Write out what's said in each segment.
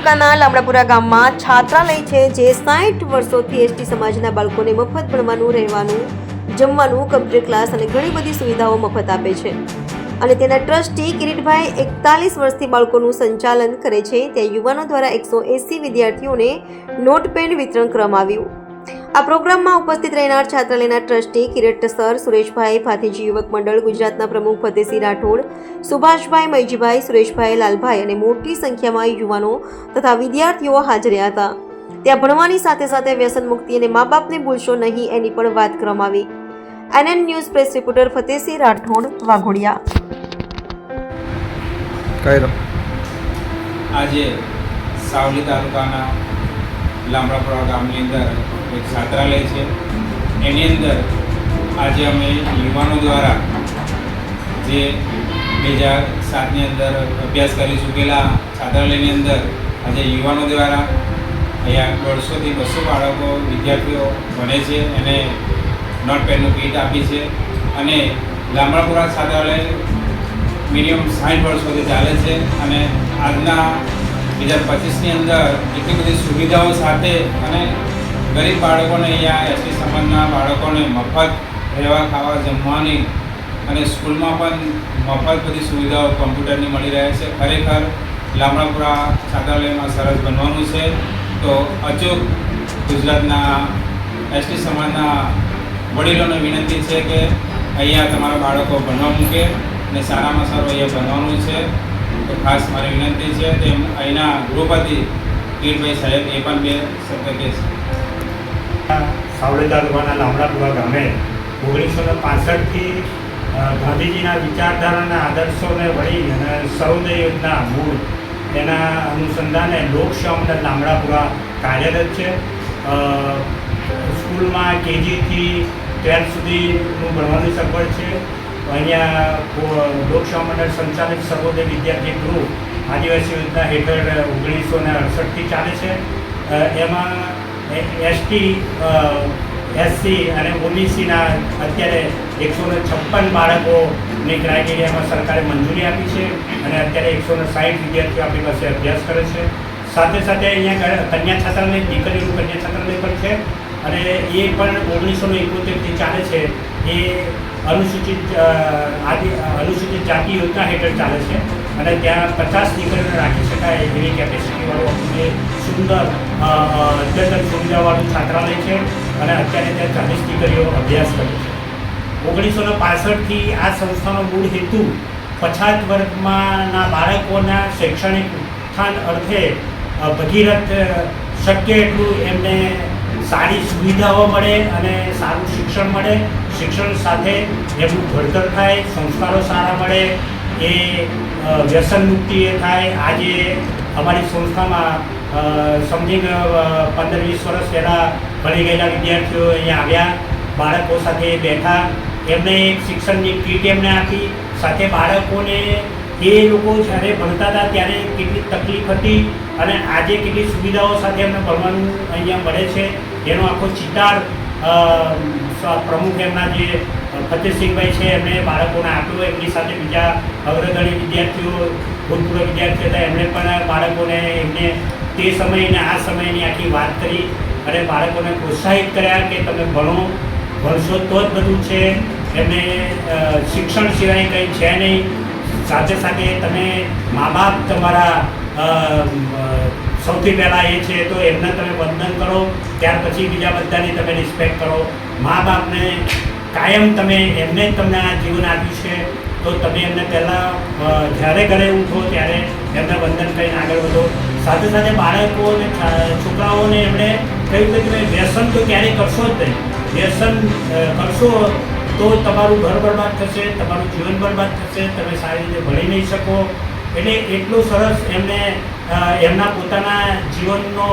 તાલુકાના લામડાપુરા ગામમાં છાત્રાલય છે જે 60 વર્ષોથી એસટી સમાજના બાળકોને મફત ભણવાનું, રહેવાનું, જમવાનું, કમ્પ્યુટર ક્લાસ અને ઘણી બધી સુવિધાઓ મફત આપે છે અને તેના ટ્રસ્ટી કિરીટભાઈ 41 વર્ષથી બાળકોનું સંચાલન કરે છે। ત્યાં યુવાનો દ્વારા 180 વિદ્યાર્થીઓને નોટ પેન વિતરણ કરવામાં આવ્યું। આ પ્રોગ્રામમાં ઉપસ્થિત રહેનાર છાત્રાલયના ટ્રસ્ટી કિરીટ સર, સુરેશભાઈ, ભાતીજી યુવક મંડળ ગુજરાતના પ્રમુખ ફતેસિંહ રાઠોડ, સુભાષભાઈ, મૈજીભાઈ, સુરેશભાઈ, લાલભાઈ અને મોટી સંખ્યામાં યુવાનો તથા વિદ્યાર્થીઓ હાજર રહ્યા હતા। ત્યાં ભણવાની સાથે સાથે વ્યસન મુક્તિ અને મા બાપને ભૂલશો નહીં એની પણ વાત કરવામાં આવી। NN news press reporter Fatehsinh Rathod, Vaghodia. આજે સાવલી તાલુકાના લામડાપુરા ગામની અંદર એક છાત્રાલય છે। એની અંદર આજે અમે યુવાનો દ્વારા જે 2007ની અંદર અભ્યાસ કરી ચૂકેલા છાત્રાલયની અંદર આજે યુવાનો દ્વારા અહીંયા 150થી 200 બાળકો વિદ્યાર્થીઓ ભણે છે એને નોટ પેનનું કીટ આપી છે અને લામડાપુરા છાત્રાલય મિનિમમ 60 વર્ષોથી ચાલે છે અને આજના 2025ની અંદર એટલી બધી સુવિધાઓ સાથે અને ગરીબ બાળકોને અહીંયા એસટી સમાજના બાળકોને મફત રહેવા, ખાવા, જમવાની અને સ્કૂલમાં પણ મફત બધી સુવિધાઓ કમ્પ્યુટરની મળી રહે છે। ખરેખર લામડાપુરા છાત્રાલયમાં સરસ બનવાનું છે। તો અચૂક ગુજરાતના એસટી સમાજના વડીલોને વિનંતી છે કે અહીંયા તમારા બાળકો ભણવા મૂકે અને સારામાં સારું અહીંયા ભણવાનું છે। તો ખાસ મારી વિનંતી છે તેમ અહીંના ગૃહપતિ કિરીટભાઈ સાહેબ એ પણ 2 શબ્દ કહેશે। સાવલી તાલુકાના લામડાપુરા ગામે 1965થી ગાંધીજીના વિચારધારાના આદર્શોને વળી અને સર્વોદય યોજના મૂળ એના અનુસંધાને લોકસેવા મંડળ લામડાપુરા કાર્યરત છે। સ્કૂલમાં કેજીથી 12 સુધીનું ભણવાની સગવડ છે। અહીંયા લોકસેવા મંડળ સંચાલિત સર્વોદય વિદ્યાર્થી ગૃહ આદિવાસી યોજના હેઠળ 1968થી ચાલે છે। એમાં એસટી, એસસી અને ઓબીસીના અત્યારે 156 બાળકોની ક્રાઇટેરિયામાં સરકારે મંજૂરી આપી છે અને અત્યારે 160 વિદ્યાર્થીઓ આપણી પાસે અભ્યાસ કરે છે। સાથે સાથે અહીંયા કન્યા છાત્રાલય, દીકરીનું કન્યા છાત્રાલય પણ છે અને એ પણ 1971થી ચાલે છે। એ અનુસૂચિત જાતિ યોજના હેઠળ ચાલે છે અને ત્યાં 50 દીકરીઓને રાખી શકાય એવી કેપેસિટીવાળું જે સુંદર અદ્યતન સુવિધાવાળું છાત્રાલય છે અને અત્યારે ત્યાં 40 દીકરીઓ અભ્યાસ કરે છે। 1965થી આ સંસ્થાનો મૂળ હેતુ પછાત વર્ગમાંના બાળકોના શૈક્ષણિક ઉત્થાન અર્થે ભગીરથ શક્ય એટલું એમને સારી સુવિધાઓ મળે અને સારું શિક્ષણ મળે, શિક્ષણ સાથે એમનું ઘડતર થાય, સંસ્કારો સારા મળે, એ વ્યસન મુક્તિ એ થાય। આજે અમારી સંસ્થામાં સમથિંગ 15-20 વર્ષ પહેલાં ભણી ગયેલા વિદ્યાર્થીઓ અહીંયા આવ્યા, બાળકો સાથે બેઠા, એમને એક શિક્ષણની કીટ એમને આપી, સાથે બાળકોને એ લોકો જ્યારે ભણતા હતા ત્યારે કેટલી તકલીફ હતી અને આજે કેટલી સુવિધાઓ સાથે એમને ભણવાનું અહીંયા મળે છે એનો આખો ચિતાર પ્રમુખ એમના જે ફતેસિંહભાઈ છે એમણે બાળકોને આપ્યો। એમની સાથે બીજા અગ્રગણ્ય વિદ્યાર્થીઓ, ભૂતપૂર્વ વિદ્યાર્થીઓ હતા એમણે પણ બાળકોને એમને તે સમયને આ સમયની આખી વાત કરી અને બાળકોને પ્રોત્સાહિત કર્યા કે તમે ભણશો તો જ બધું છે। એમને શિક્ષણ સિવાય કંઈ છે નહીં। સાથે સાથે તમે મા બાપ તમારા સૌથી પહેલાં એ છે તો એમને તમે વંદન કરો, ત્યાર પછી બીજા બધાની તમે રિસ્પેક્ટ કરો। મા બાપને કાયમ તમે એમને તમને આ જીવન આપ્યું છે તો તમે એમને પહેલાં જ્યારે ઘરે ઉઠો ત્યારે એમને વંદન કરીને આગળ વધો। સાથે સાથે બાળકો અને છોકરાઓને એમણે કહ્યું કે તમે વ્યસન તો ક્યારેય કરશો જ નહીં, વ્યસન કરશો તો તમારું ઘર બરબાદ થશે, તમારું જીવન બરબાદ થશે, તમે સારી રીતે ભણી નહીં શકો। એટલે એટલું સરસ એમને એમના પોતાના જીવનનો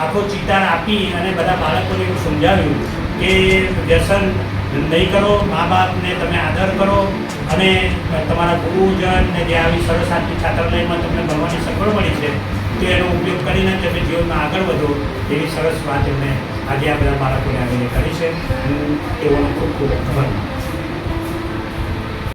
આખો ચિતાર આપી અને બધા બાળકોને એવું સમજાવ્યું કે વ્યસન નહીં કરો, મા બાપને તમે આદર કરો અને તમારા ગુરુજનને જે આવી સરસ આટલી છાત્રાલયમાં તમને ભણવાની સગવડ મળી છે તો એનો ઉપયોગ કરીને તમે જીવનમાં આગળ વધો એવી સરસ વાત એમને આજે આ બધા બાળકોને આવીને કરી છે। હું તેઓનો ખૂબ ખૂબ આભાર